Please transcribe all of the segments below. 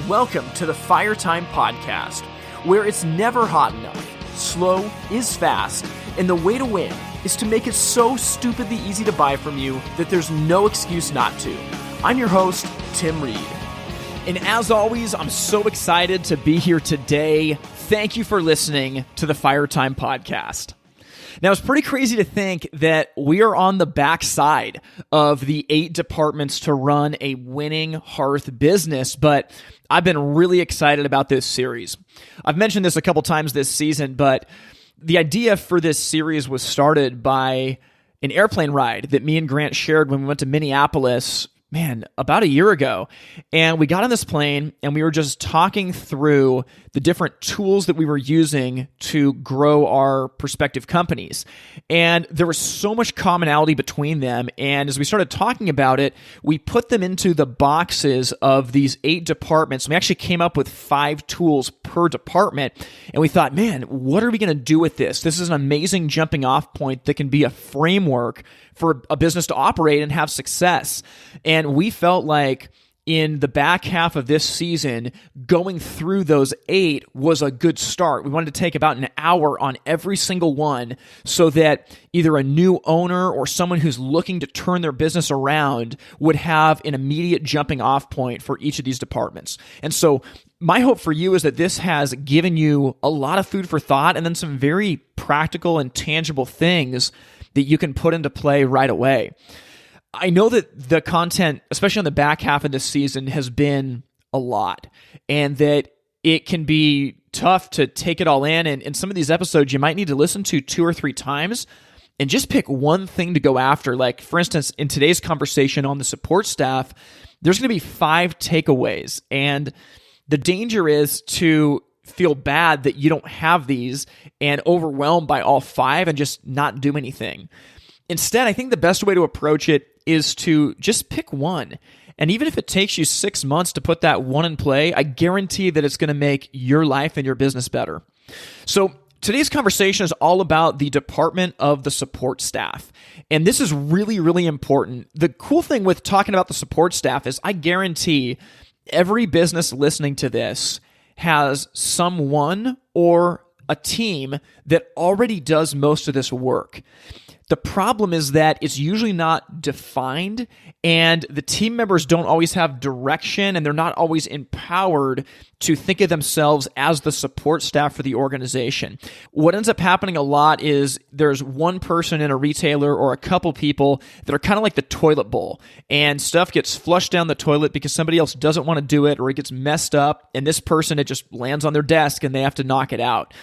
Welcome to the Fire Time Podcast, where it's never hot enough, slow is fast, and the way to win is to make it so stupidly easy to buy from you that there's no excuse not to. I'm your host, Tim Reed. And as always, I'm so excited to be here today. Thank you for listening to the Fire Time Podcast. Now, it's pretty crazy to think that we are on the backside of the 8 departments to run a winning Hearth business, but I've been really excited about this series. I've mentioned this a couple times this season, but the idea for this series was started by an airplane ride that me and Grant shared when we went to Minneapolis, about a year ago. And we got on this plane and we were just talking through the different tools that we were using to grow our prospective companies. And there was so much commonality between them. And as we started talking about it, we put them into the boxes of these 8 departments. We actually came up with 5 tools per department. And we thought, what are we going to do with this? This is an amazing jumping off point that can be a framework for a business to operate and have success. And we felt like in the back half of this season, going through those 8 was a good start. We wanted to take about an hour on every single one so that either a new owner or someone who's looking to turn their business around would have an immediate jumping off point for each of these departments. And so my hope for you is that this has given you a lot of food for thought and then some very practical and tangible things that you can put into play right away. I know that the content, especially on the back half of this season, has been a lot, and that it can be tough to take it all in. And in some of these episodes, you might need to listen to 2 or 3 times and just pick one thing to go after. Like, for instance, in today's conversation on the support staff, there's going to be 5 takeaways. And the danger is to feel bad that you don't have these and overwhelmed by all 5 and just not do anything. Instead, I think the best way to approach it is to just pick one. And even if it takes you 6 months to put that one in play, I guarantee that it's going to make your life and your business better. So today's conversation is all about the department of the support staff. And this is really, really important. The cool thing with talking about the support staff is I guarantee every business listening to this has someone or a team that already does most of this work. The problem is that it's usually not defined, and the team members don't always have direction, and they're not always empowered to think of themselves as the support staff for the organization. What ends up happening a lot is there's one person in a retailer or a couple people that are kind of like the toilet bowl, and stuff gets flushed down the toilet because somebody else doesn't want to do it, or it gets messed up, and this person, it just lands on their desk and they have to knock it out.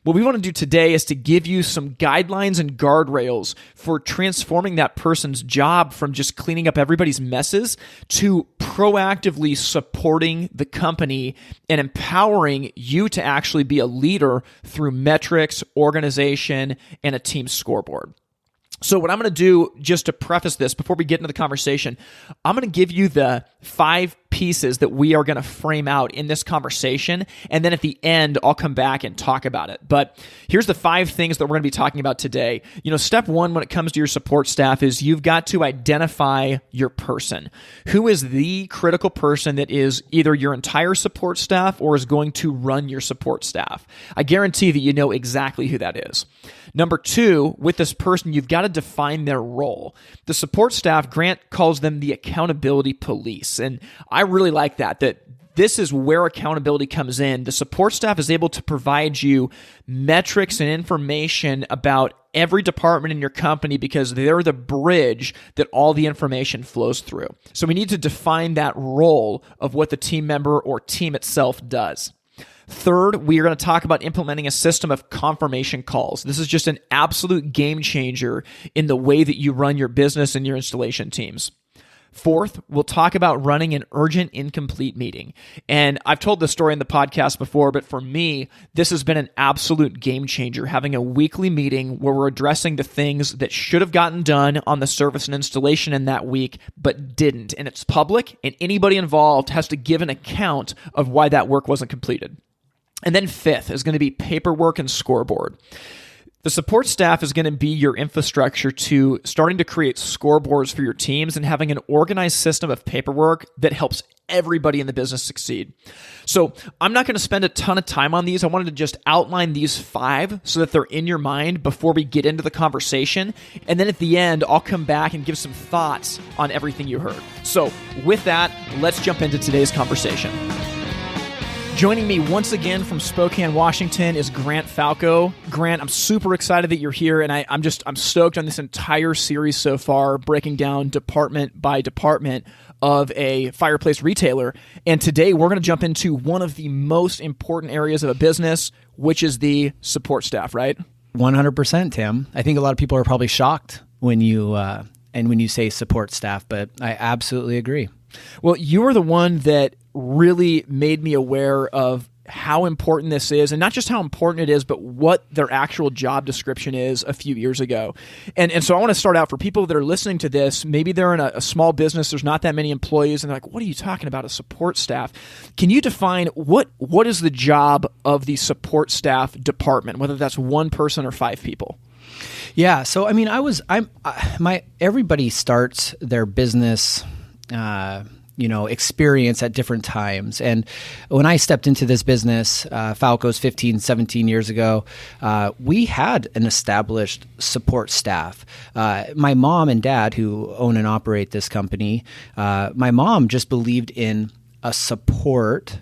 What we want to do today is to give you some guidelines and guardrails for transforming that person's job from just cleaning up everybody's messes to proactively supporting the company and empowering you to actually be a leader through metrics, organization, and a team scoreboard. So what I'm going to do, just to preface this before we get into the conversation, I'm going to give you the 5 pieces that we are going to frame out in this conversation. And then at the end, I'll come back and talk about it. But here's the 5 things that we're going to be talking about today. Step 1 when it comes to your support staff is you've got to identify your person. Who is the critical person that is either your entire support staff or is going to run your support staff? I guarantee that you know exactly who that is. Number 2, with this person, you've got to define their role. The support staff, Grant calls them the accountability police. And I really like that this is where accountability comes in. The support staff is able to provide you metrics and information about every department in your company because they're the bridge that all the information flows through. So we need to define that role of what the team member or team itself does. Third, we are going to talk about implementing a system of confirmation calls. This is just an absolute game changer in the way that you run your business and your installation teams. Fourth, we'll talk about running an urgent incomplete meeting. And I've told this story in the podcast before, but for me, this has been an absolute game changer, having a weekly meeting where we're addressing the things that should have gotten done on the service and installation in that week, but didn't. And it's public, and anybody involved has to give an account of why that work wasn't completed. And then fifth is going to be paperwork and scoreboard. The support staff is going to be your infrastructure to starting to create scoreboards for your teams and having an organized system of paperwork that helps everybody in the business succeed. So I'm not going to spend a ton of time on these. I wanted to just outline these 5 so that they're in your mind before we get into the conversation. And then at the end, I'll come back and give some thoughts on everything you heard. So with that, let's jump into today's conversation. Joining me once again from Spokane, Washington is Grant Falco. Grant, I'm super excited that you're here, and I'm stoked on this entire series so far, breaking down department by department of a fireplace retailer. And today we're going to jump into one of the most important areas of a business, which is the support staff, right? 100%, Tim. I think a lot of people are probably shocked when you say support staff, but I absolutely agree. Well, you are the one that really made me aware of how important this is, and not just how important it is, but what their actual job description is a few years ago. And so I want to start out for people that are listening to this, maybe they're in a small business, there's not that many employees, and they're like, what are you talking about, a support staff? Can you define what is the job of the support staff department, whether that's one person or 5 people? Yeah, so I mean, everybody starts their business experience at different times. And when I stepped into this business, Falco's 15, 17 years ago, we had an established support staff. My mom and dad, who own and operate this company, my mom just believed in a support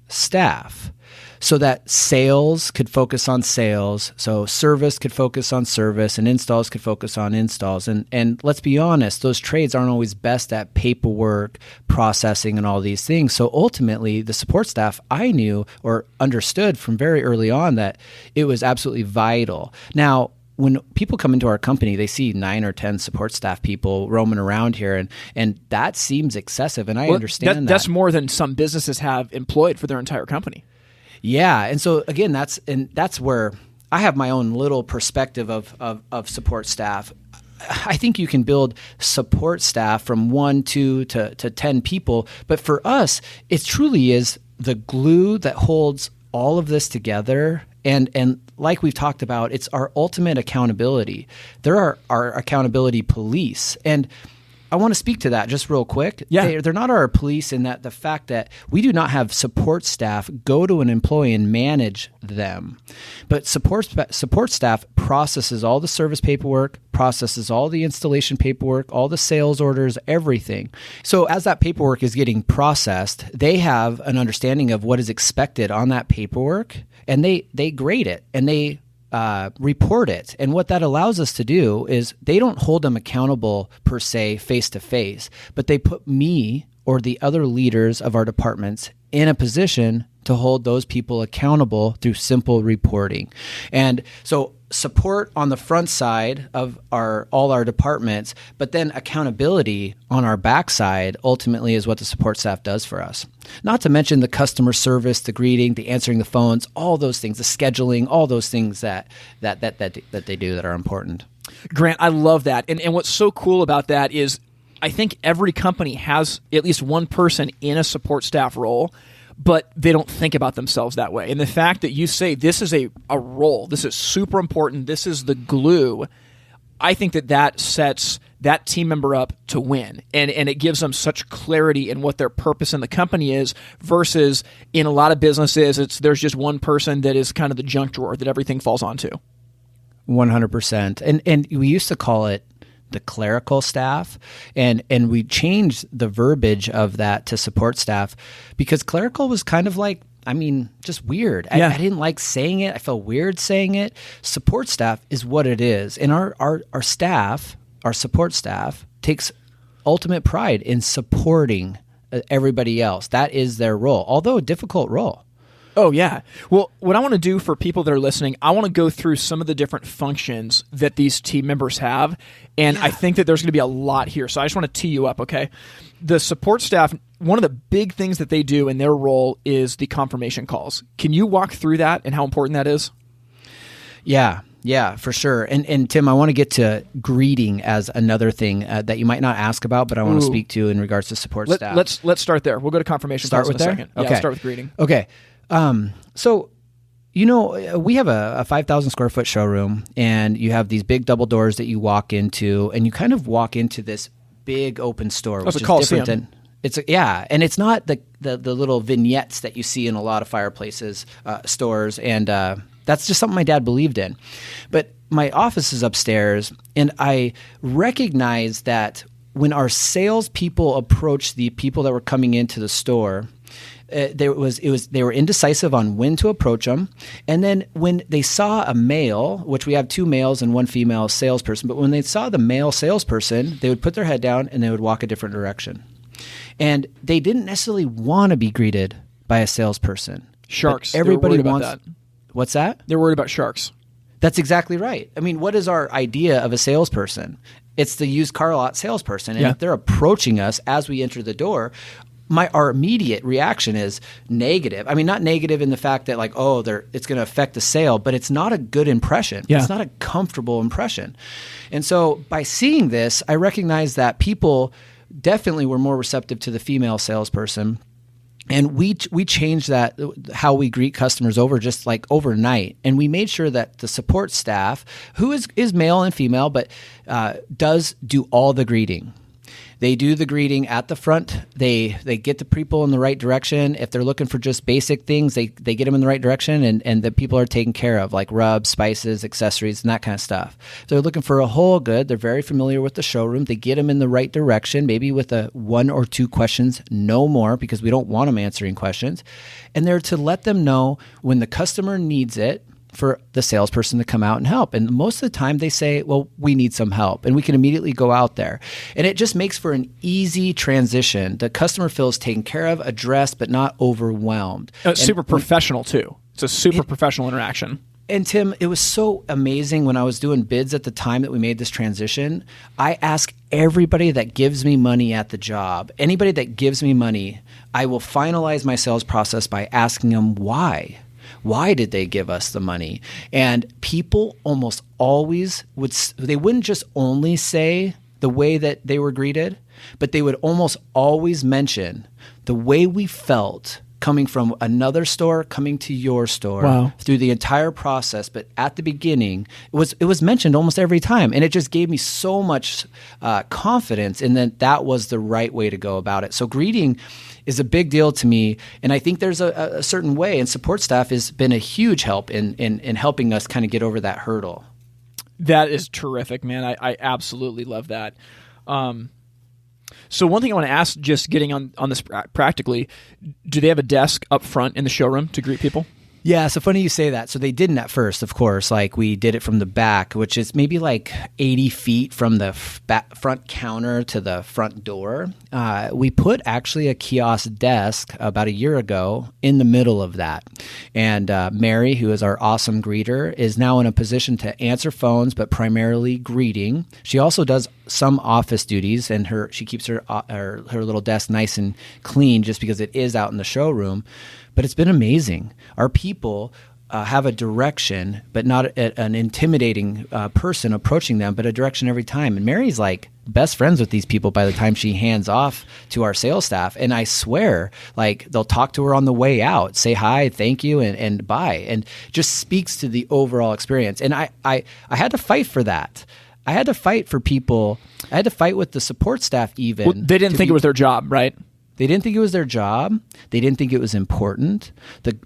staff, so that sales could focus on sales, so service could focus on service, and installs could focus on installs. And let's be honest, those trades aren't always best at paperwork, processing, and all these things. So ultimately, the support staff, I knew or understood from very early on that it was absolutely vital. Now, when people come into our company, they see 9 or 10 support staff people roaming around here, and that seems excessive, and I understand that. That's more than some businesses have employed for their entire company. Yeah, and so again, that's where I have my own little perspective of support staff. I think you can build support staff from 1, 2 to 10 people, but for us, it truly is the glue that holds all of this together. And like we've talked about, it's our ultimate accountability. There are our accountability police, and I want to speak to that just real quick. Yeah. They're not our police in that the fact that we do not have support staff go to an employee and manage them. But support staff processes all the service paperwork, processes all the installation paperwork, all the sales orders, everything. So as that paperwork is getting processed, they have an understanding of what is expected on that paperwork, and they grade it, and they report it. And what that allows us to do is they don't hold them accountable per se face to face, but they put me or the other leaders of our departments in a position to hold those people accountable through simple reporting. And so support on the front side of all our departments, but then accountability on our backside ultimately is what the support staff does for us. Not to mention the customer service, the greeting, the answering the phones, all those things, the scheduling, all those things that they do that are important. Grant, I love that. And what's so cool about that is I think every company has at least one person in a support staff role, but they don't think about themselves that way. And the fact that you say this is a role, this is super important, this is the glue, I think that sets that team member up to win. And it gives them such clarity in what their purpose in the company is versus in a lot of businesses, there's just one person that is kind of the junk drawer that everything falls onto. 100%. And we used to call it the clerical staff, and we changed the verbiage of that to support staff because clerical was kind of like, just weird. Yeah. I didn't like saying it. I felt weird saying it. Support staff is what it is. And our staff, our support staff, takes ultimate pride in supporting everybody else. That is their role, although a difficult role. Oh, yeah. Well, what I want to do for people that are listening, I want to go through some of the different functions that these team members have, and I think that there's going to be a lot here. So I just want to tee you up, okay? The support staff, one of the big things that they do in their role is the confirmation calls. Can you walk through that and how important that is? Yeah, for sure. And Tim, I want to get to greeting as another thing that you might not ask about, but I want to speak to in regards to support staff. Let's start there. We'll go to confirmation calls in a second. Yeah, Okay. let's start with greeting. Okay. So We have a 5,000 square foot showroom, and you have these big double doors that you walk into, and you kind of walk into this big open store, which is different than and it's not the little vignettes that you see in a lot of fireplaces stores, and that's just something my dad believed in. But my office is upstairs, and I recognize that when our salespeople approached the people that were coming into the store, they were indecisive on when to approach them. And then when they saw a male, which we have 2 males and 1 female salesperson, but when they saw the male salesperson, they would put their head down and they would walk a different direction. And they didn't necessarily want to be greeted by a salesperson. Sharks. Everybody wants that. What's that? They're worried about sharks. That's exactly right. I mean, what is our idea of a salesperson? It's the used car lot salesperson. And if they're approaching us as we enter the door, our immediate reaction is negative. I mean, not negative in the fact that it's going to affect the sale, but it's not a good impression. Yeah. It's not a comfortable impression. And so by seeing this, I recognize that people definitely were more receptive to the female salesperson. And we changed that, how we greet customers overnight. And we made sure that the support staff, who is male and female, but does do all the greeting. They do the greeting at the front. They get the people in the right direction. If they're looking for just basic things, they get them in the right direction, and the people are taken care of, like rubs, spices, accessories, and that kind of stuff. If they're looking for a whole good, they're very familiar with the showroom. They get them in the right direction, maybe with 1 or 2 questions, no more, because we don't want them answering questions. And they're to let them know when the customer needs it, for the salesperson to come out and help. And most of the time they say, well, we need some help, and we can immediately go out there. And it just makes for an easy transition. The customer feels taken care of, addressed, but not overwhelmed. Super professional too. It's a super professional interaction. And Tim, it was so amazing when I was doing bids at the time that we made this transition. I ask everybody that gives me money at the job, anybody that gives me money, I will finalize my sales process by asking them why. Why did they give us the money? And people almost always they wouldn't just only say the way that they were greeted, but they would almost always mention the way we felt coming from another store, coming to your store, through the entire process. But at the beginning, it was mentioned almost every time. And it just gave me so much confidence in that was the right way to go about it. So greeting is a big deal to me. And I think there's a certain way, and support staff has been a huge help in helping us kind of get over that hurdle. That is terrific, man. I absolutely love that. So one thing I want to ask, just getting on this practically, do they have a desk up front in the showroom to greet people? Yeah, so funny you say that. So they didn't at first, of course. Like, we did it from the back, which is maybe like 80 feet from the front counter to the front door. We put actually a kiosk desk about a year ago in the middle of that. And Mary, who is our awesome greeter, is now in a position to answer phones, but primarily greeting. She also does some office duties, and she keeps her little desk nice and clean just because it is out in the showroom. But it's been amazing. Our people have a direction, but not an intimidating person approaching them, but a direction every time. And Mary's like best friends with these people by the time she hands off to our sales staff. And I swear, like, they'll talk to her on the way out, say hi, thank you, and bye. And just speaks to the overall experience. And I had to fight for that. I had to fight for people. I had to fight with the support staff even. Well, they didn't think it was their job, right? They didn't think it was their job. They didn't think it was important.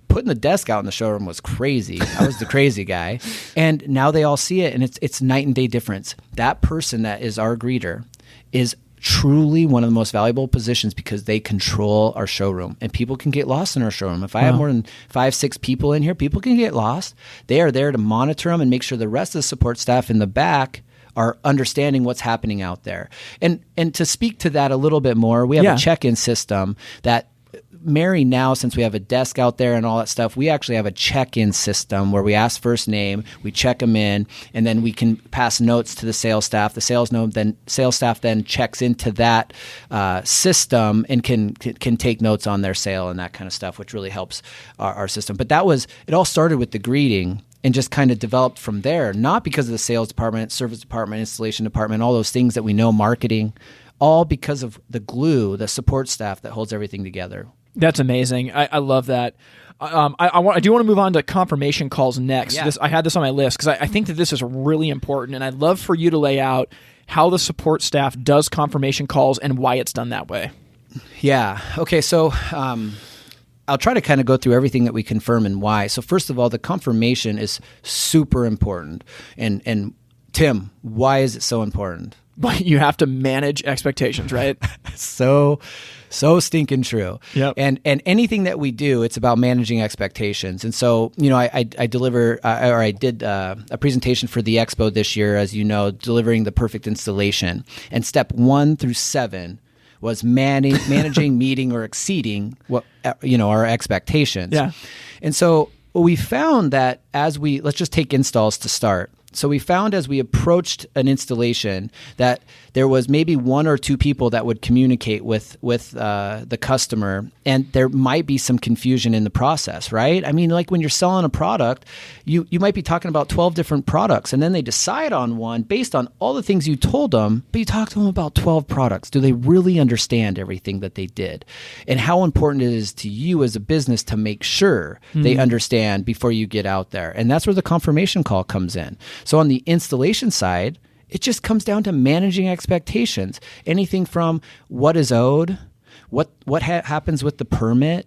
Putting the desk out in the showroom was crazy. I was the crazy guy. And now they all see it, and it's night and day difference. That person that is our greeter is truly one of the most valuable positions because they control our showroom, and people can get lost in our showroom. If I have more than 5-6 people in here, people can get lost. They are there to monitor them and make sure the rest of the support staff in the back are understanding what's happening out there. And to speak to that a little bit more, we have a check-in system that Mary now, since we have a desk out there and all that stuff, we actually have a check-in system where we ask first name, we check them in, and then we can pass notes to the sales staff. The sales staff then checks into that system and can take notes on their sale and that kind of stuff, which really helps our system. But it all started with the greeting, and just kind of developed from there, not because of the sales department, service department, installation department, all those things that we know, marketing, all because of the glue, the support staff that holds everything together. That's amazing. I love that. I do want to move on to confirmation calls next. Yeah. I had this on my list because I think that this is really important, and I'd love for you to lay out how the support staff does confirmation calls and why it's done that way. Yeah. Okay. So I'll try to kind of go through everything that we confirm and why. So first of all, the confirmation is super important. And Tim, why is it so important? But you have to manage expectations, right? So stinking true. Yep. And anything that we do, it's about managing expectations. And so, I did a presentation for the expo this year, as you know, delivering the perfect installation. And step 1 through 7 was managing, meeting, or exceeding what our expectations. Yeah. And so we found that let's just take installs to start. So we found as we approached an installation that there was maybe 1 or 2 people that would communicate with the customer, and there might be some confusion in the process, right? I mean, like when you're selling a product, you might be talking about 12 different products, and then they decide on one based on all the things you told them, but you talked to them about 12 products. Do they really understand everything that they did? And how important it is to you as a business to make sure they understand before you get out there. And that's where the confirmation call comes in. So on the installation side, it just comes down to managing expectations. Anything from what is owed, what happens with the permit,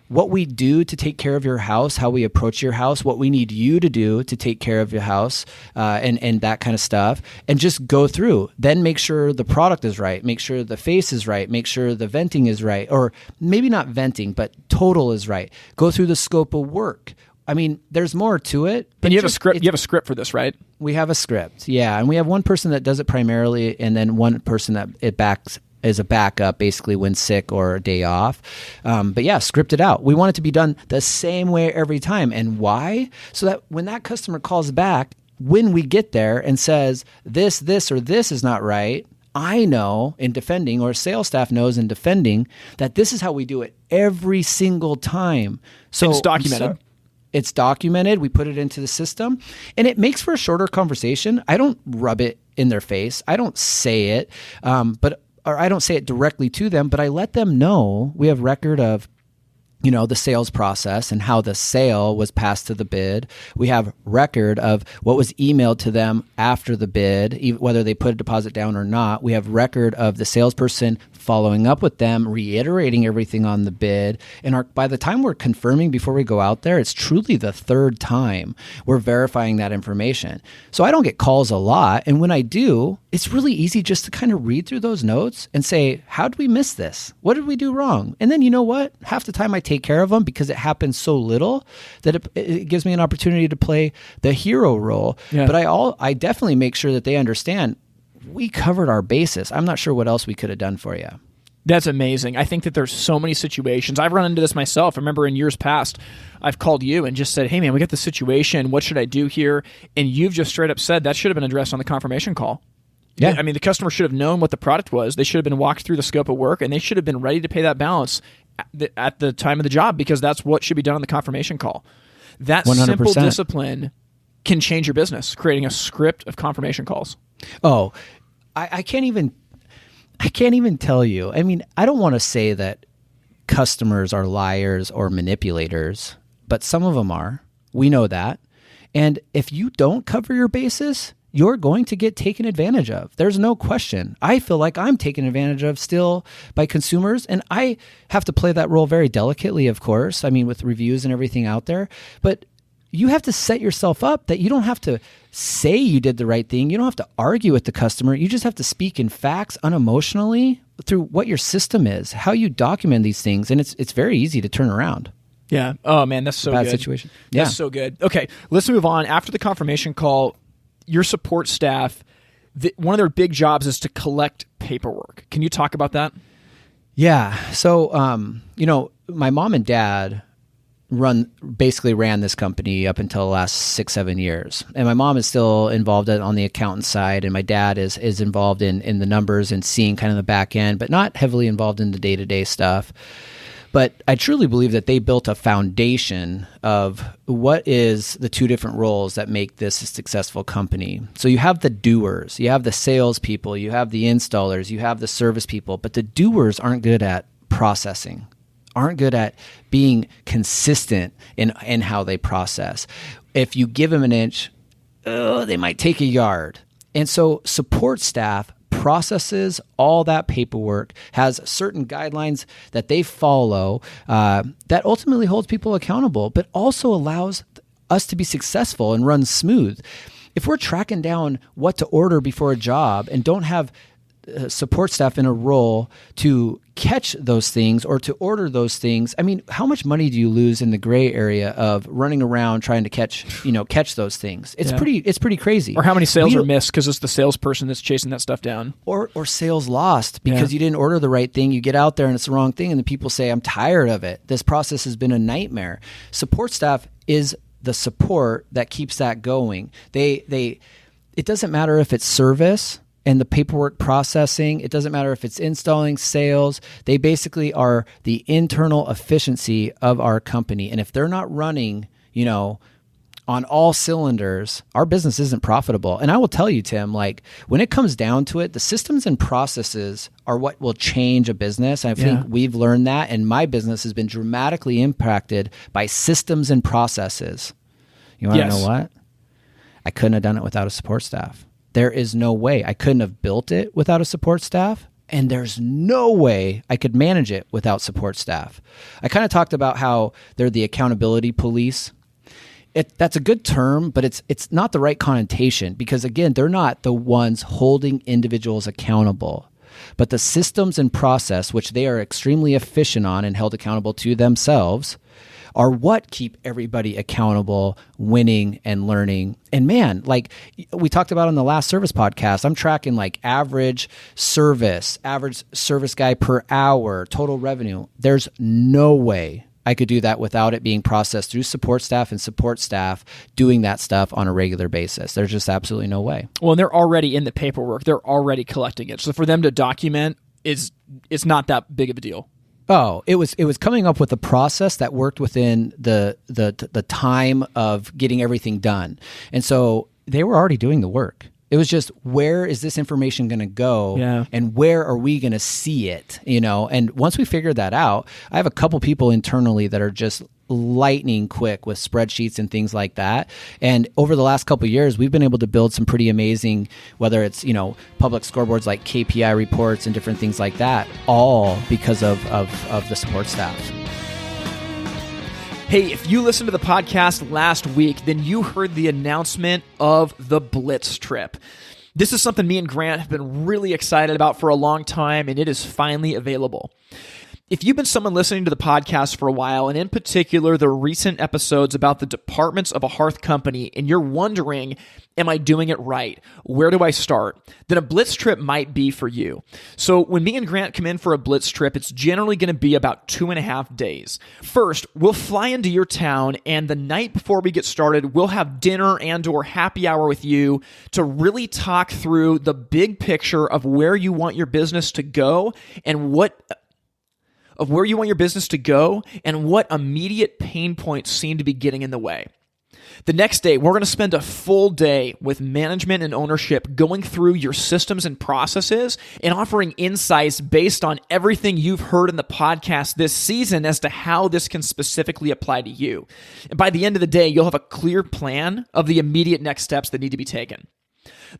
what we do to take care of your house, how we approach your house, what we need you to do to take care of your house, and that kind of stuff, and just go through. Then make sure the product is right, make sure the face is right, make sure the venting is right, or maybe not venting, but total is right. Go through the scope of work. I mean, there's more to it. And you have a script. You have a script for this, right? We have a script, yeah, and we have one person that does it primarily, and then one person that it backs as a backup, basically when sick or a day off. But yeah, script it out. We want it to be done the same way every time, and why? So that when that customer calls back, when we get there and says this, or this is not right, I know in defending, or sales staff knows in defending, that this is how we do it every single time. So it's documented. It's documented. We put it into the system, and it makes for a shorter conversation. I don't rub it in their face. I don't say it, or I don't say it directly to them, but I let them know we have record of the sales process and how the sale was passed to the bid. We have record of what was emailed to them after the bid, whether they put a deposit down or not. We have record of the salesperson following up with them, reiterating everything on the bid. And by the time we're confirming before we go out there, it's truly the 3rd time we're verifying that information. So I don't get calls a lot. And when I do, it's really easy just to kind of read through those notes and say, how did we miss this? What did we do wrong? And then you know what? Half the time I take care of them because it happens so little that it gives me an opportunity to play the hero role. Yeah. But I definitely make sure that they understand we covered our bases. I'm not sure what else we could have done for you. That's amazing. I think that there's so many situations. I've run into this myself. I remember in years past, I've called you and just said, hey man, we got the situation. What should I do here? And you've just straight up said that should have been addressed on the confirmation call. Yeah. I mean, the customer should have known what the product was. They should have been walked through the scope of work, and they should have been ready to pay that balance at the time of the job, because that's what should be done on the confirmation call. That 100%. Simple discipline can change your business, creating a script of confirmation calls. Oh, I can't even tell you. I mean, I don't want to say that customers are liars or manipulators, but some of them are. We know that. And if you don't cover your bases, you're going to get taken advantage of. There's no question. I feel like I'm taken advantage of still by consumers, and I have to play that role very delicately, of course. I mean, with reviews and everything out there. But you have to set yourself up that you don't have to say you did the right thing. You don't have to argue with the customer. You just have to speak in facts unemotionally through what your system is, how you document these things, and it's very easy to turn around. Yeah. Oh man, that's so bad good. Situation. That's so good. Okay, let's move on. After the confirmation call, your support staff, one of their big jobs is to collect paperwork. Can you talk about that? Yeah. So, my mom and dad basically ran this company up until the last 6-7 years. And my mom is still involved on the accountant side, and my dad is involved in the numbers and seeing kind of the back end, but not heavily involved in the day-to-day stuff. But I truly believe that they built a foundation of what is the 2 different roles that make this a successful company. So you have the doers, you have the salespeople, you have the installers, you have the service people, but the doers aren't good at processing aren't good at being consistent in how they process. If you give them an inch, they might take a yard. And so support staff processes all that paperwork, has certain guidelines that they follow that ultimately holds people accountable, but also allows us to be successful and run smooth. If we're tracking down what to order before a job and don't have support staff in a role to catch those things or to order those things, I mean, how much money do you lose in the gray area of running around trying to catch those things? It's pretty crazy. Or how many sales are missed because it's the salesperson that's chasing that stuff down. Or sales lost because you didn't order the right thing. You get out there and it's the wrong thing, and the people say, I'm tired of it. This process has been a nightmare. Support staff is the support that keeps that going. It doesn't matter if it's service and the paperwork processing. It doesn't matter if it's installing, sales. They basically are the internal efficiency of our company. And if they're not running, on all cylinders, our business isn't profitable. And I will tell you, Tim, like when it comes down to it, the systems and processes are what will change a business. I think we've learned that, and my business has been dramatically impacted by systems and processes. You want to know what? I couldn't have done it without a support staff. There is no way. I couldn't have built it without a support staff, and there's no way I could manage it without support staff. I kind of talked about how they're the accountability police. That's a good term, but it's not the right connotation because, again, they're not the ones holding individuals accountable. But the systems and process, which they are extremely efficient on and held accountable to themselves, are what keep everybody accountable, winning, and learning. And man, like we talked about on the last service podcast, I'm tracking like average service guy per hour, total revenue. There's no way I could do that without it being processed through support staff and support staff doing that stuff on a regular basis. There's just absolutely no way. Well, and they're already in the paperwork. They're already collecting it. So for them to document it's not that big of a deal. Oh, it was coming up with a process that worked within the time of getting everything done. And so they were already doing the work. It was just, where is this information going to go? Yeah. And where are we going to see it? And once we figured that out, I have a couple people internally that are just lightning quick with spreadsheets and things like that. And over the last couple of years, we've been able to build some pretty amazing, whether it's, public scoreboards like KPI reports and different things like that, all because of the support staff. Hey, if you listened to the podcast last week, then you heard the announcement of the Blitz trip. This is something me and Grant have been really excited about for a long time, and it is finally available. If you've been someone listening to the podcast for a while, and in particular the recent episodes about the departments of a Hearth company, and you're wondering, am I doing it right? Where do I start? Then a Blitz trip might be for you. So when me and Grant come in for a Blitz trip, it's generally going to be about 2.5 days. First, we'll fly into your town, and the night before we get started, we'll have dinner and or happy hour with you to really talk through the big picture of where you want your business to go and what immediate pain points seem to be getting in the way. The next day, we're going to spend a full day with management and ownership going through your systems and processes and offering insights based on everything you've heard in the podcast this season as to how this can specifically apply to you. And by the end of the day, you'll have a clear plan of the immediate next steps that need to be taken.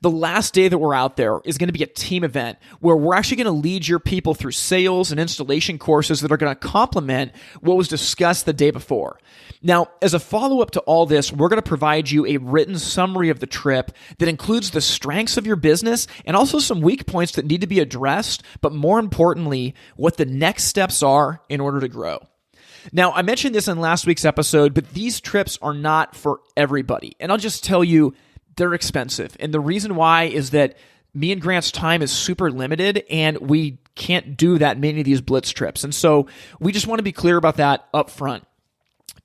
The last day that we're out there is going to be a team event where we're actually going to lead your people through sales and installation courses that are going to complement what was discussed the day before. Now, as a follow-up to all this, we're going to provide you a written summary of the trip that includes the strengths of your business and also some weak points that need to be addressed, but more importantly, what the next steps are in order to grow. Now, I mentioned this in last week's episode, but these trips are not for everybody. And I'll just tell you, they're expensive. And the reason why is that me and Grant's time is super limited and we can't do that many of these Blitz trips. And so we just want to be clear about that up front.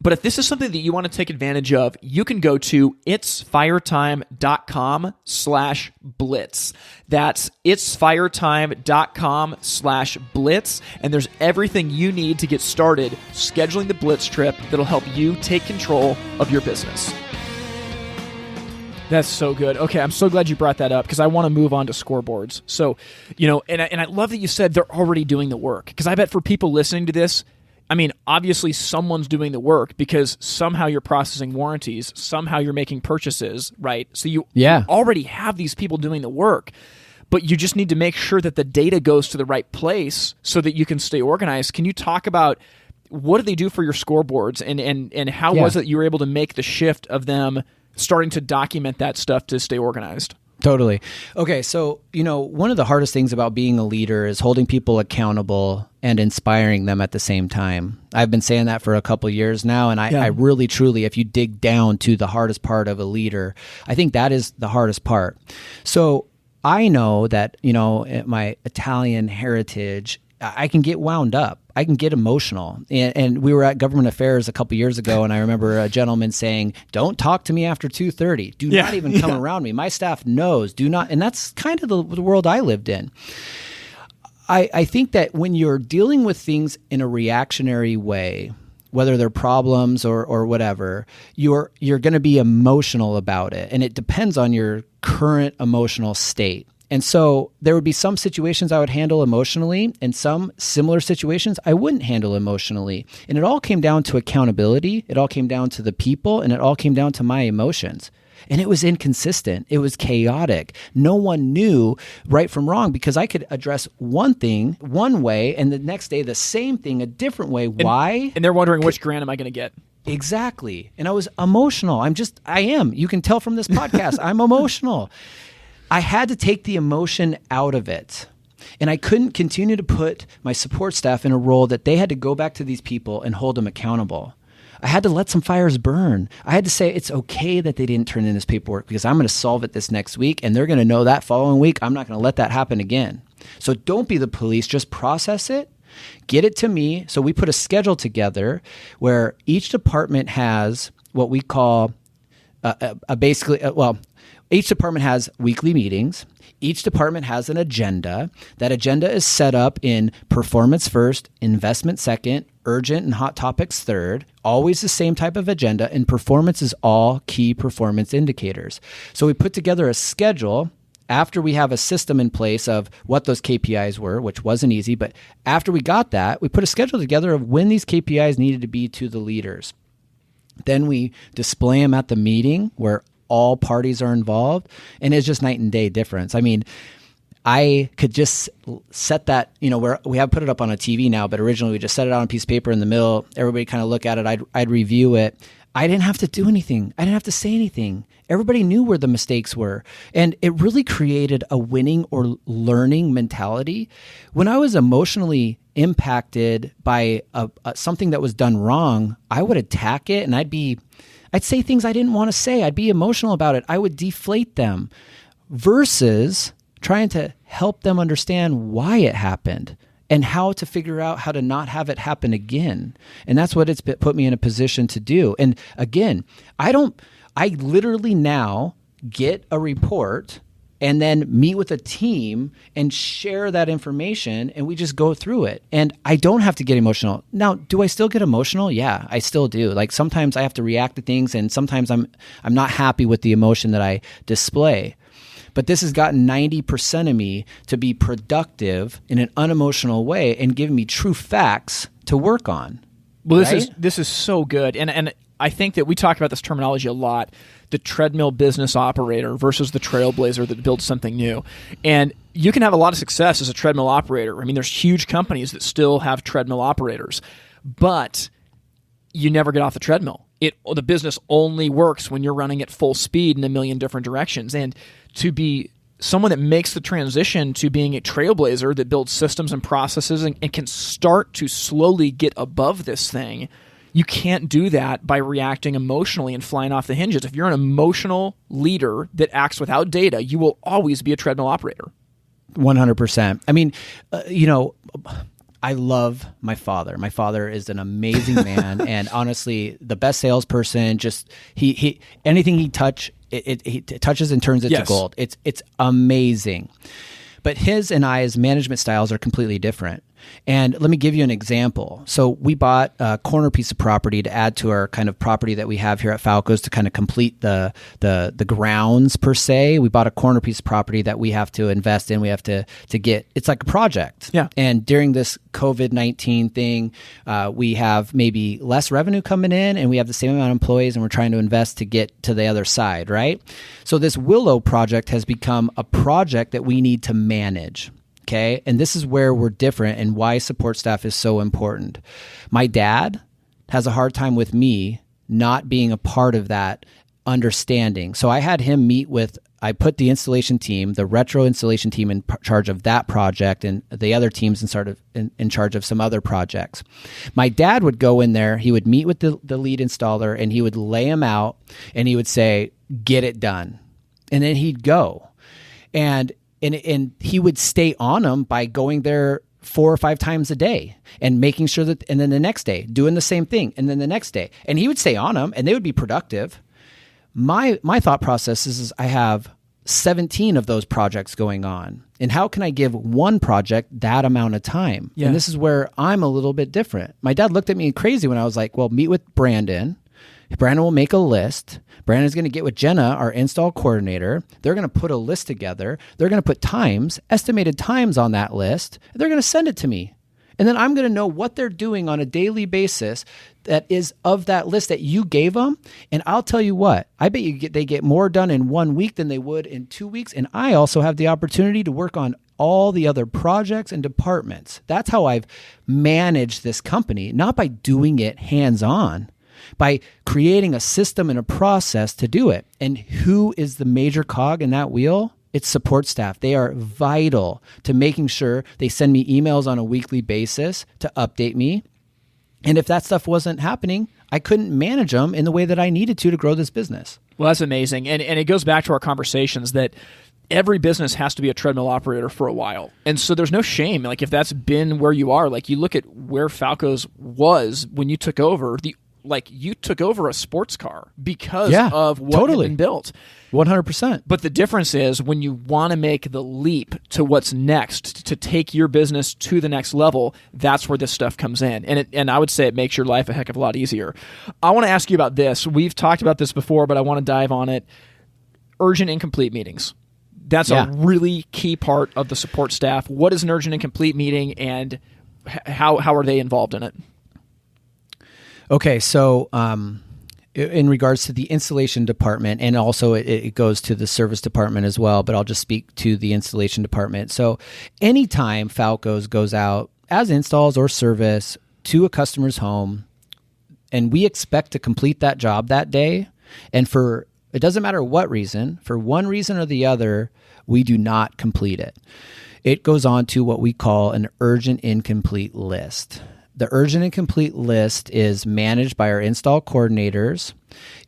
But if this is something that you want to take advantage of, you can go to itsfiretime.com/blitz. That's itsfiretime.com/blitz. And there's everything you need to get started scheduling the Blitz trip that'll help you take control of your business. That's so good. Okay, I'm so glad you brought that up because I want to move on to scoreboards. So, and I love that you said they're already doing the work because I bet for people listening to this, I mean, obviously someone's doing the work because somehow you're processing warranties, somehow you're making purchases, right? So you already have these people doing the work, but you just need to make sure that the data goes to the right place so that you can stay organized. Can you talk about what do they do for your scoreboards and how was it you were able to make the shift of them starting to document that stuff to stay organized? Totally. Okay, so, one of the hardest things about being a leader is holding people accountable and inspiring them at the same time. I've been saying that for a couple of years now, and I really, truly, if you dig down to the hardest part of a leader, I think that is the hardest part. So I know that, my Italian heritage, I can get wound up. I can get emotional. And we were at government affairs a couple years ago, and I remember a gentleman saying, don't talk to me after 2:30. Do not even come around me. My staff knows. Do not. And that's kind of the world I lived in. I think that when you're dealing with things in a reactionary way, whether they're problems or whatever, you're going to be emotional about it. And it depends on your current emotional state. And so there would be some situations I would handle emotionally and some similar situations I wouldn't handle emotionally. And it all came down to accountability. It all came down to the people, and it all came down to my emotions. And it was inconsistent. It was chaotic. No one knew right from wrong because I could address one thing one way and the next day the same thing a different way. Why? And they're wondering, which grant am I going to get? Exactly. And I was emotional. I am. You can tell from this podcast, I'm emotional. I had to take the emotion out of it. And I couldn't continue to put my support staff in a role that they had to go back to these people and hold them accountable. I had to let some fires burn. I had to say it's okay that they didn't turn in this paperwork because I'm going to solve it this next week, and they're going to know that following week I'm not going to let that happen again. So don't be the police. Just process it. Get it to me. So we put a schedule together where each department has what we call each department has weekly meetings. Each department has an agenda. That agenda is set up in performance first, investment second, urgent and hot topics third, always the same type of agenda, and performance is all key performance indicators. So we put together a schedule after we have a system in place of what those KPIs were, which wasn't easy, but after we got that, we put a schedule together of when these KPIs needed to be to the leaders. Then we display them at the meeting where all parties are involved, and it's just night and day difference. I mean, I could just set that, where we have put it up on a TV now, but originally we just set it out on a piece of paper in the middle. Everybody kind of look at it. I'd review it. I didn't have to do anything. I didn't have to say anything. Everybody knew where the mistakes were. And it really created a winning or learning mentality. When I was emotionally impacted by something that was done wrong, I would attack it, and I'd say things I didn't want to say. I'd be emotional about it. I would deflate them versus trying to help them understand why it happened and how to figure out how to not have it happen again. And that's what it's put me in a position to do. And again, I literally now get a report and then meet with a team and share that information, and we just go through it. And I don't have to get emotional. Now, do I still get emotional? Yeah, I still do. Like sometimes I have to react to things, and sometimes I'm not happy with the emotion that I display. But this has gotten 90% of me to be productive in an unemotional way and give me true facts to work on. Well, right? this is so good. And I think that we talk about this terminology a lot, the treadmill business operator versus the trailblazer that builds something new. And you can have a lot of success as a treadmill operator. I mean, there's huge companies that still have treadmill operators, but you never get off the treadmill. The business only works when you're running at full speed in a million different directions. And to be someone that makes the transition to being a trailblazer that builds systems and processes and can start to slowly get above this thing, you can't do that by reacting emotionally and flying off the hinges. If you're an emotional leader that acts without data, you will always be a treadmill operator. 100%. I mean, I love my father. My father is an amazing man, and honestly, the best salesperson. Just he anything he touches and turns it to gold. It's amazing. But his and I's management styles are completely different. And let me give you an example. So we bought a corner piece of property to add to our kind of property that we have here at Falco's to kind of complete the grounds per se. We bought a corner piece of property that we have to invest in. We have to get, it's like a project. Yeah. And during this COVID-19 thing, we have maybe less revenue coming in and we have the same amount of employees and we're trying to invest to get to the other side, right? So this Willow project has become a project that we need to manage. Okay. And this is where we're different and why support staff is so important. My dad has a hard time with me not being a part of that understanding. So I had him I put the installation team, the retro installation team in charge of that project and the other teams in charge of some other projects. My dad would go in there, he would meet with the lead installer and he would lay him out and he would say, get it done. And then he'd go. And he would stay on them by going there 4 or 5 times a day and making sure that, and then the next day doing the same thing. And then the next day, and he would stay on them and they would be productive. My thought process is I have 17 of those projects going on. And how can I give one project that amount of time? Yeah. And this is where I'm a little bit different. My dad looked at me crazy when I was like, well, meet with Brandon. Brandon will make a list. Brandon's going to get with Jenna, our install coordinator. They're going to put a list together. They're going to put estimated times on that list. They're going to send it to me. And then I'm going to know what they're doing on a daily basis that is of that list that you gave them. And I'll tell you what, I bet they get more done in 1 week than they would in 2 weeks. And I also have the opportunity to work on all the other projects and departments. That's how I've managed this company, not by doing it hands-on, by creating a system and a process to do it. And who is the major cog in that wheel? It's support staff. They are vital to making sure they send me emails on a weekly basis to update me. And if that stuff wasn't happening, I couldn't manage them in the way that I needed to grow this business. Well, that's amazing. And it goes back to our conversations that every business has to be a treadmill operator for a while. And so there's no shame. Like if that's been where you are, like you look at where Falco's was when you took over, you took over a sports car because of what had been built. 100%. But the difference is when you want to make the leap to what's next, to take your business to the next level, that's where this stuff comes in. And I would say it makes your life a heck of a lot easier. I want to ask you about this. We've talked about this before, but I want to dive on it. Urgent incomplete meetings. That's a really key part of the support staff. What is an urgent incomplete meeting and how are they involved in it? Okay, so in regards to the installation department, and also it goes to the service department as well, but I'll just speak to the installation department. So anytime Falco's goes out as installs or service to a customer's home, and we expect to complete that job that day, and it doesn't matter what reason, for one reason or the other, we do not complete it. It goes on to what we call an urgent incomplete list. The urgent incomplete list is managed by our install coordinators,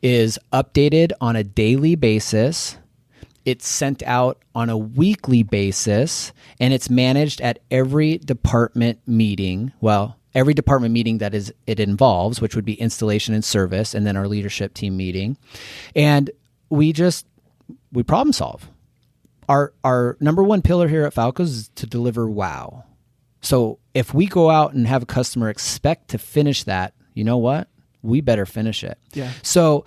is updated on a daily basis. It's sent out on a weekly basis, and it's managed at every department meeting. Well, every department meeting that it involves, which would be installation and service, and then our leadership team meeting. And we problem solve. Our number one pillar here at Falco's is to deliver wow. So if we go out and have a customer expect to finish that, you know what? We better finish it. Yeah. So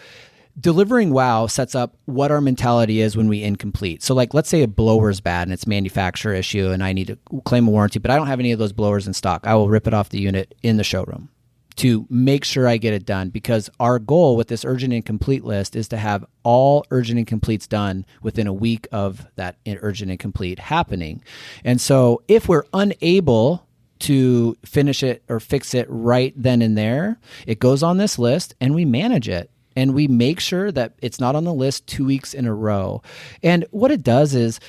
delivering wow sets up what our mentality is when we incomplete. So like, let's say a blower is bad and it's a manufacturer issue and I need to claim a warranty, but I don't have any of those blowers in stock. I will rip it off the unit in the showroom to make sure I get it done, because our goal with this urgent incomplete list is to have all urgent incompletes done within a week of that urgent incomplete happening. And so if we're unable to finish it or fix it right then and there, it goes on this list and we manage it. And we make sure that it's not on the list 2 weeks in a row. And what it does is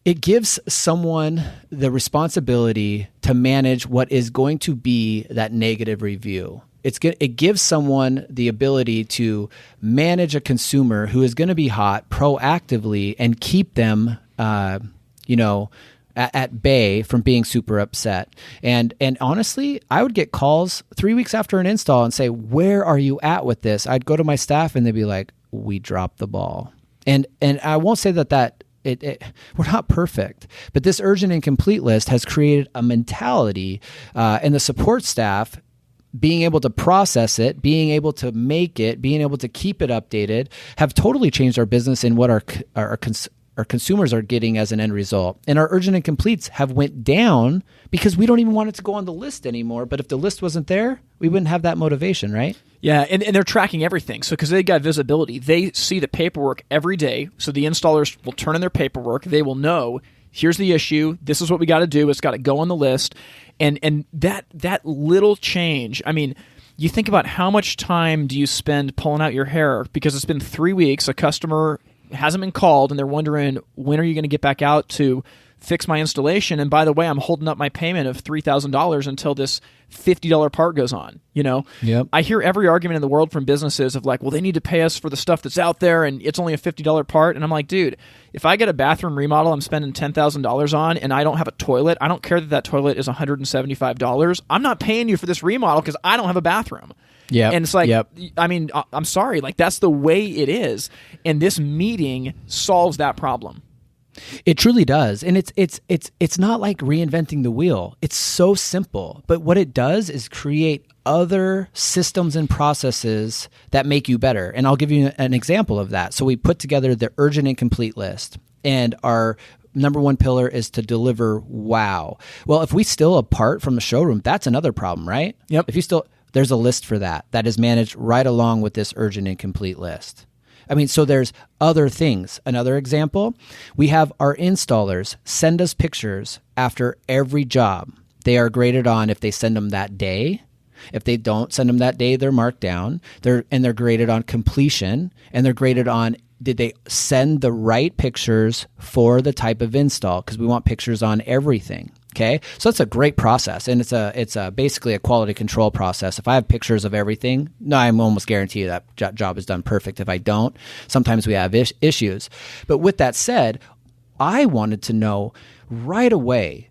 it gives someone the responsibility to manage what is going to be that negative review. It gives someone the ability to manage a consumer who is going to be hot proactively and keep them, at bay from being super upset. And honestly, I would get calls 3 weeks after an install and say, "Where are you at with this?" I'd go to my staff and they'd be like, "We dropped the ball." And I won't say that we're not perfect. But this urgent and complete list has created a mentality, and the support staff being able to process it, being able to make it, being able to keep it updated, have totally changed our business and what our consumers are getting as an end result. And our urgent and completes have went down because we don't even want it to go on the list anymore. But if the list wasn't there, we wouldn't have that motivation, right? Yeah, and they're tracking everything. So because they got visibility, they see the paperwork every day. So the installers will turn in their paperwork. They will know, here's the issue. This is what we got to do. It's got to go on the list. And that little change, I mean, you think about how much time do you spend pulling out your hair because it's been 3 weeks, a customer hasn't been called, and they're wondering, when are you going to get back out to fix my installation? And by the way, I'm holding up my payment of $3,000 until this $50 part goes on. Yep. I hear every argument in the world from businesses of like, well, they need to pay us for the stuff that's out there, and it's only a $50 part. And I'm like, dude, if I get a bathroom remodel I'm spending $10,000 on, and I don't have a toilet, I don't care that toilet is $175. I'm not paying you for this remodel because I don't have a bathroom. Yeah, and it's like, I mean, I'm sorry, like that's the way it is, and this meeting solves that problem. It truly does, and it's not like reinventing the wheel. It's so simple, but what it does is create other systems and processes that make you better. And I'll give you an example of that. So we put together the urgent and complete list, and our number one pillar is to deliver wow. Well, if we steal a part from the showroom, that's another problem, right? Yep. There's a list for that is managed right along with this urgent and complete list. I mean, so there's other things. Another example, we have our installers send us pictures after every job. They are graded on if they send them that day. If they don't send them that day, they're marked down. They're graded on completion, and they're graded on, did they send the right pictures for the type of install? Because we want pictures on everything. Okay, so that's a great process, and it's basically a quality control process. If I have pictures of everything, no, I'm almost guaranteed that job is done perfect. If I don't, sometimes we have issues. But with that said, I wanted to know right away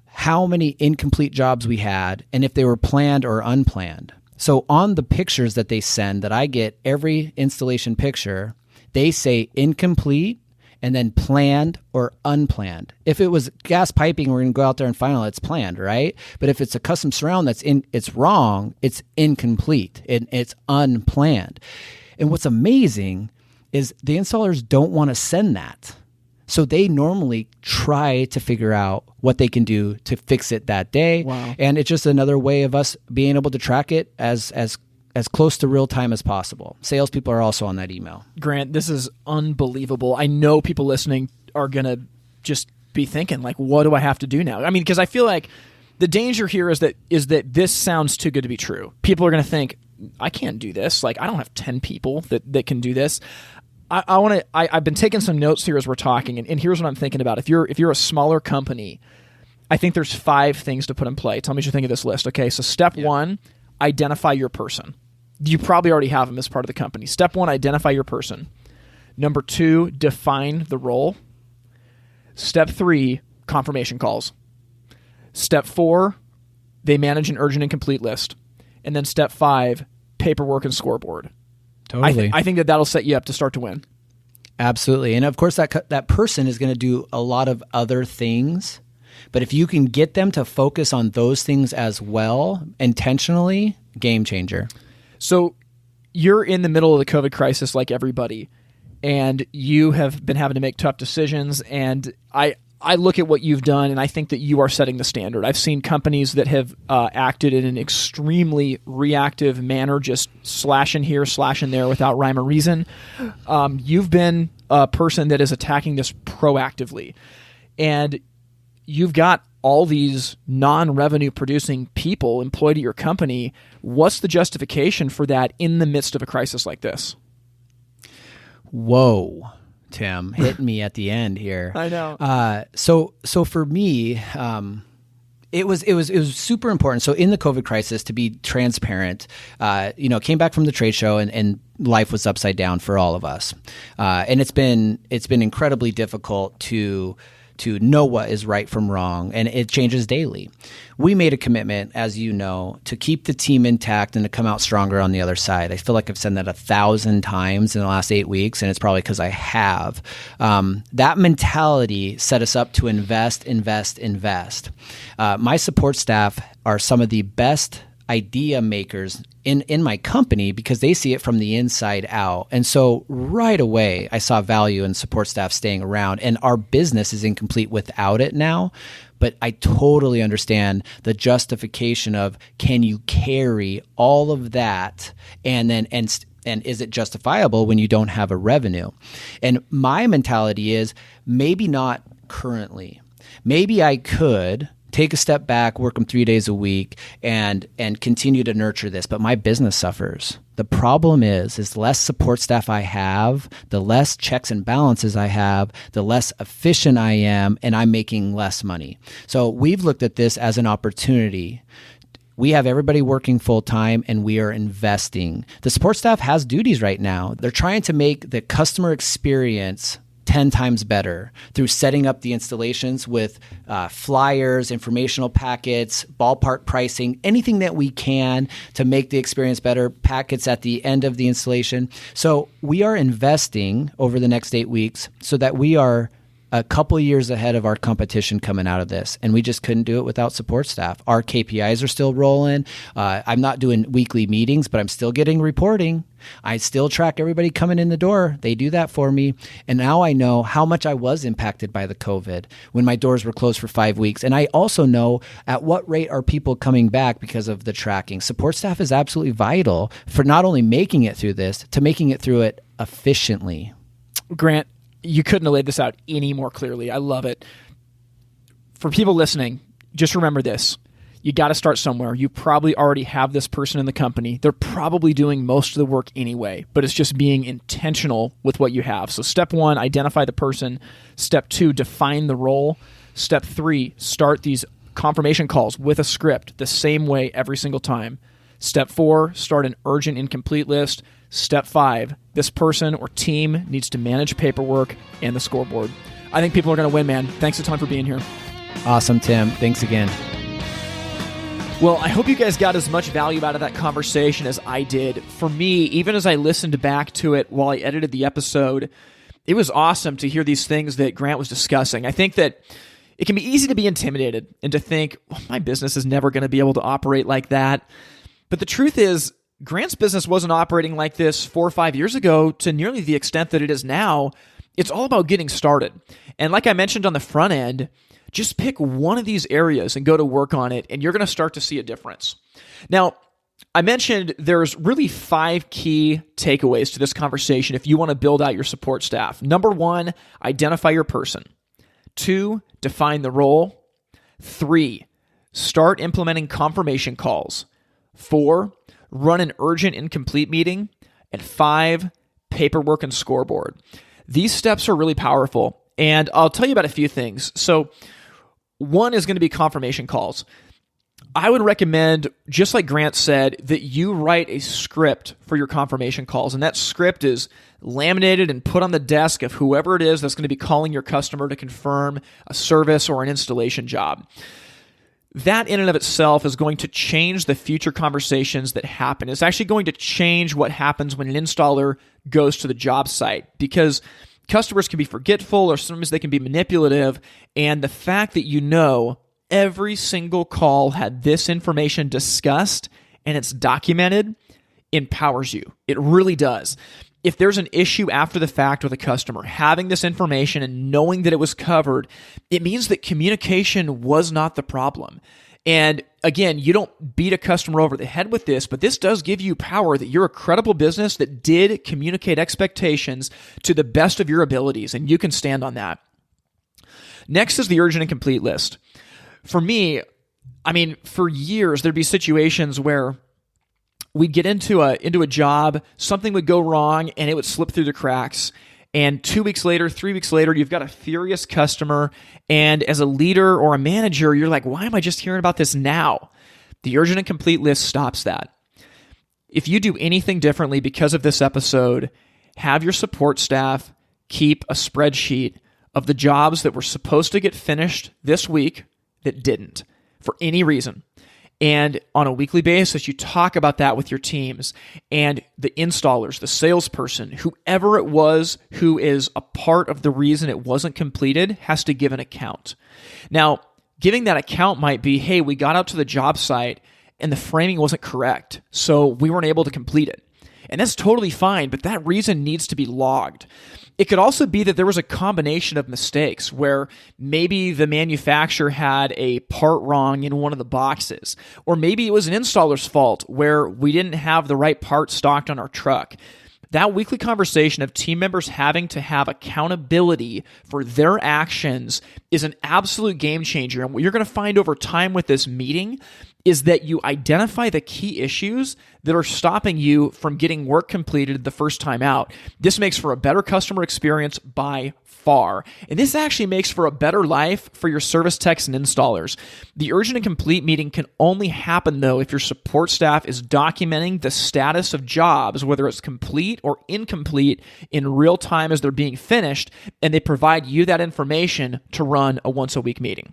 how many incomplete jobs we had and if they were planned or unplanned. So on the pictures that they send, that I get every installation picture, they say incomplete and then planned or unplanned. If it was gas piping, we're going to go out there and final, it's planned, right? But if it's a custom surround it's wrong, it's incomplete, and it's unplanned. And what's amazing is the installers don't want to send that. So they normally try to figure out what they can do to fix it that day. Wow. And it's just another way of us being able to track it as close to real time as possible. Salespeople are also on that email. Grant, this is unbelievable. I know people listening are going to just be thinking, like, what do I have to do now? I mean, because I feel like the danger here is that this sounds too good to be true. People are going to think, I can't do this. Like, I don't have 10 people that can do this. I've been taking some notes here as we're talking, and here's what I'm thinking about. If you're a smaller company, I think there's 5 things to put in play. Tell me what you think of this list. Okay, so step 1, identify your person. You probably already have them as part of the company. Step 1, identify your person. Number 2, define the role. Step 3, confirmation calls. Step 4, they manage an urgent and complete list. And then step 5, paperwork and scoreboard. Totally. I think that'll set you up to start to win. Absolutely. And of course, that person is going to do a lot of other things. But if you can get them to focus on those things as well, intentionally, game changer. So you're in the middle of the COVID crisis like everybody, and you have been having to make tough decisions. And I look at what you've done, and I think that you are setting the standard. I've seen companies that have acted in an extremely reactive manner, just slashing here, slashing there without rhyme or reason. You've been a person that is attacking this proactively, and you've got all these non-revenue producing people employed at your company. What's the justification for that in the midst of a crisis like this? Whoa, Tim, hit me at the end here. I know. So for me, it was super important. So in the COVID crisis, to be transparent, came back from the trade show and life was upside down for all of us. And it's been incredibly difficult to to know what is right from wrong, and it changes daily. We made a commitment, as you know, to keep the team intact and to come out stronger on the other side. I feel like I've said that 1,000 times in the last 8 weeks, and it's probably because I have. That mentality set us up to invest. My support staff are some of the best idea makers in my company because they see it from the inside out. And so right away, I saw value in support staff staying around, and our business is incomplete without it now. But I totally understand the justification of, can you carry all of that and is it justifiable when you don't have a revenue? And my mentality is maybe not currently. Maybe I could take a step back, work them 3 days a week, and continue to nurture this. But my business suffers. The problem is the less support staff I have, the less checks and balances I have, the less efficient I am, and I'm making less money. So we've looked at this as an opportunity. We have everybody working full time, and we are investing. The support staff has duties right now. They're trying to make the customer experience 10 times better through setting up the installations with flyers, informational packets, ballpark pricing, anything that we can to make the experience better, packets at the end of the installation. So we are investing over the next 8 weeks so that we are a couple of years ahead of our competition coming out of this. And we just couldn't do it without support staff. Our KPIs are still rolling. I'm not doing weekly meetings, but I'm still getting reporting. I still track everybody coming in the door. They do that for me. And now I know how much I was impacted by the COVID when my doors were closed for 5 weeks. And I also know at what rate are people coming back because of the tracking. Support staff is absolutely vital for not only making it through this, to making it through it efficiently. Grant, you couldn't have laid this out any more clearly. I love it. For people listening, just remember this. You got to start somewhere. You probably already have this person in the company. They're probably doing most of the work anyway, but it's just being intentional with what you have. So step 1, identify the person. Step 2, define the role. Step 3, start these confirmation calls with a script the same way every single time. Step 4, start an urgent incomplete list. Step 5, this person or team needs to manage paperwork and the scoreboard. I think people are going to win, man. Thanks a ton for being here. Awesome, Tim. Thanks again. Well, I hope you guys got as much value out of that conversation as I did. For me, even as I listened back to it while I edited the episode, it was awesome to hear these things that Grant was discussing. I think that it can be easy to be intimidated and to think, well, my business is never going to be able to operate like that. But the truth is, Grant's business wasn't operating like this 4 or 5 years ago to nearly the extent that it is now. It's all about getting started. And like I mentioned on the front end, just pick one of these areas and go to work on it, and you're going to start to see a difference. Now, I mentioned there's really 5 key takeaways to this conversation if you want to build out your support staff. Number 1, identify your person. 2, define the role. 3, start implementing confirmation calls. 4, run an urgent incomplete meeting. And 5, paperwork and scoreboard. These steps are really powerful, and I'll tell you about a few things. So 1 is going to be confirmation calls. I would recommend, just like Grant said, that you write a script for your confirmation calls, and that script is laminated and put on the desk of whoever it is that's going to be calling your customer to confirm a service or an installation job. That in and of itself is going to change the future conversations that happen. It's actually going to change what happens when an installer goes to the job site, because customers can be forgetful or sometimes they can be manipulative. And the fact that you know every single call had this information discussed and it's documented empowers you. It really does. If there's an issue after the fact with a customer, having this information and knowing that it was covered, it means that communication was not the problem. And again, you don't beat a customer over the head with this, but this does give you power that you're a credible business that did communicate expectations to the best of your abilities, and you can stand on that. Next is the urgent and complete list. For me, for years, there'd be situations where we'd get into a job, something would go wrong, and it would slip through the cracks. And 2 weeks later, 3 weeks later, you've got a furious customer. And as a leader or a manager, you're like, why am I just hearing about this now? The urgent and complete list stops that. If you do anything differently because of this episode, have your support staff keep a spreadsheet of the jobs that were supposed to get finished this week that didn't for any reason. And on a weekly basis, you talk about that with your teams and the installers, the salesperson, whoever it was who is a part of the reason it wasn't completed has to give an account. Now, giving that account might be, hey, we got out to the job site and the framing wasn't correct, so we weren't able to complete it. And that's totally fine, but that reason needs to be logged. It could also be that there was a combination of mistakes where maybe the manufacturer had a part wrong in one of the boxes, or maybe it was an installer's fault where we didn't have the right part stocked on our truck. That weekly conversation of team members having to have accountability for their actions is an absolute game changer. And what you're going to find over time with this meeting is that you identify the key issues that are stopping you from getting work completed the first time out. This makes for a better customer experience by far. And this actually makes for a better life for your service techs and installers. The urgent and complete meeting can only happen, though, if your support staff is documenting the status of jobs, whether it's complete or incomplete, in real time as they're being finished, and they provide you that information to run a once-a-week meeting.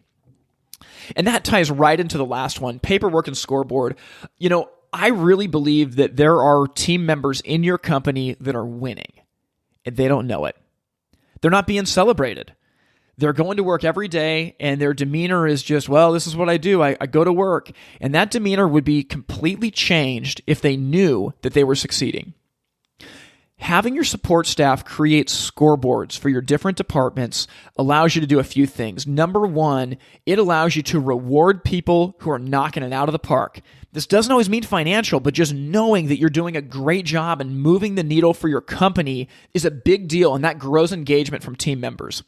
And that ties right into the last one, paperwork and scoreboard. I really believe that there are team members in your company that are winning, and they don't know it. They're not being celebrated. They're going to work every day, and their demeanor is just, well, this is what I do. I go to work. And that demeanor would be completely changed if they knew that they were succeeding. Having your support staff create scoreboards for your different departments allows you to do a few things. Number one, it allows you to reward people who are knocking it out of the park. This doesn't always mean financial, but just knowing that you're doing a great job and moving the needle for your company is a big deal, and that grows engagement from team members.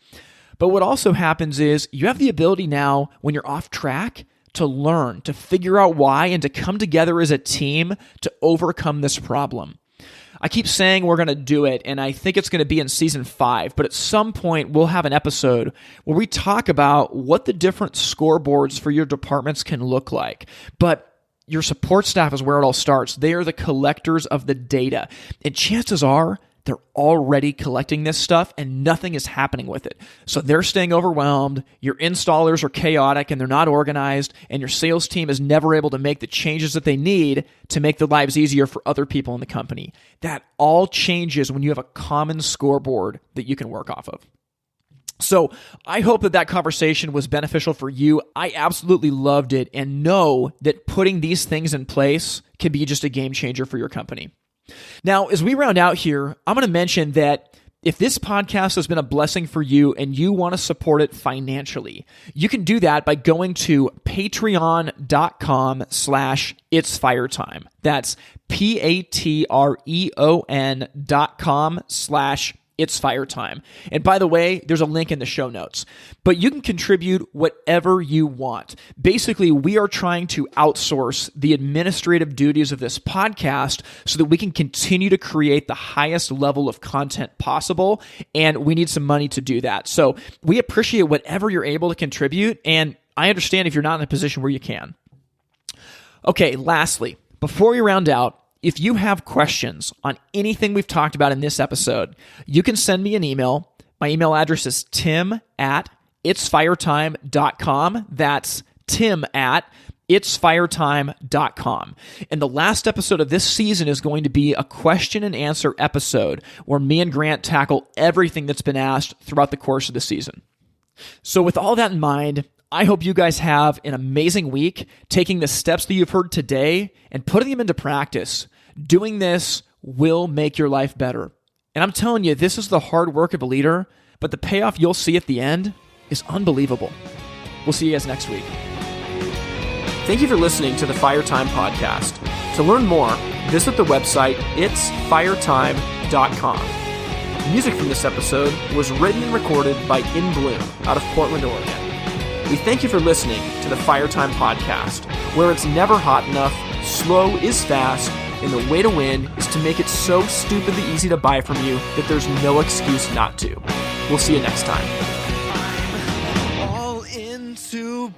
But what also happens is you have the ability now, when you're off track, to learn, to figure out why, and to come together as a team to overcome this problem. I keep saying we're going to do it, and I think it's going to be in season 5, but at some point we'll have an episode where we talk about what the different scoreboards for your departments can look like. But your support staff is where it all starts. They are the collectors of the data, and chances are they're already collecting this stuff and nothing is happening with it. So they're staying overwhelmed, your installers are chaotic and they're not organized, and your sales team is never able to make the changes that they need to make their lives easier for other people in the company. That all changes when you have a common scoreboard that you can work off of. So I hope that conversation was beneficial for you. I absolutely loved it, and know that putting these things in place can be just a game changer for your company. Now, as we round out here, I'm going to mention that if this podcast has been a blessing for you and you want to support it financially, you can do that by going to patreon.com/itsfiretime. That's patreon.com/itsfiretime. And by the way, there's a link in the show notes. But you can contribute whatever you want. Basically, we are trying to outsource the administrative duties of this podcast so that we can continue to create the highest level of content possible, and we need some money to do that. So we appreciate whatever you're able to contribute, and I understand if you're not in a position where you can. Okay, lastly, before we round out, if you have questions on anything we've talked about in this episode, you can send me an email. My email address is tim@itsfiretime.com. That's tim@itsfiretime.com. And the last episode of this season is going to be a question and answer episode where me and Grant tackle everything that's been asked throughout the course of the season. So with all that in mind, I hope you guys have an amazing week, taking the steps that you've heard today and putting them into practice. Doing this will make your life better. And I'm telling you, this is the hard work of a leader, but the payoff you'll see at the end is unbelievable. We'll see you guys next week. Thank you for listening to the Firetime Podcast. To learn more, visit the website itsfiretime.com. Music from this episode was written and recorded by In Bloom out of Portland, Oregon. We thank you for listening to the Firetime Podcast, where it's never hot enough, slow is fast, and the way to win is to make it so stupidly easy to buy from you that there's no excuse not to. We'll see you next time. All into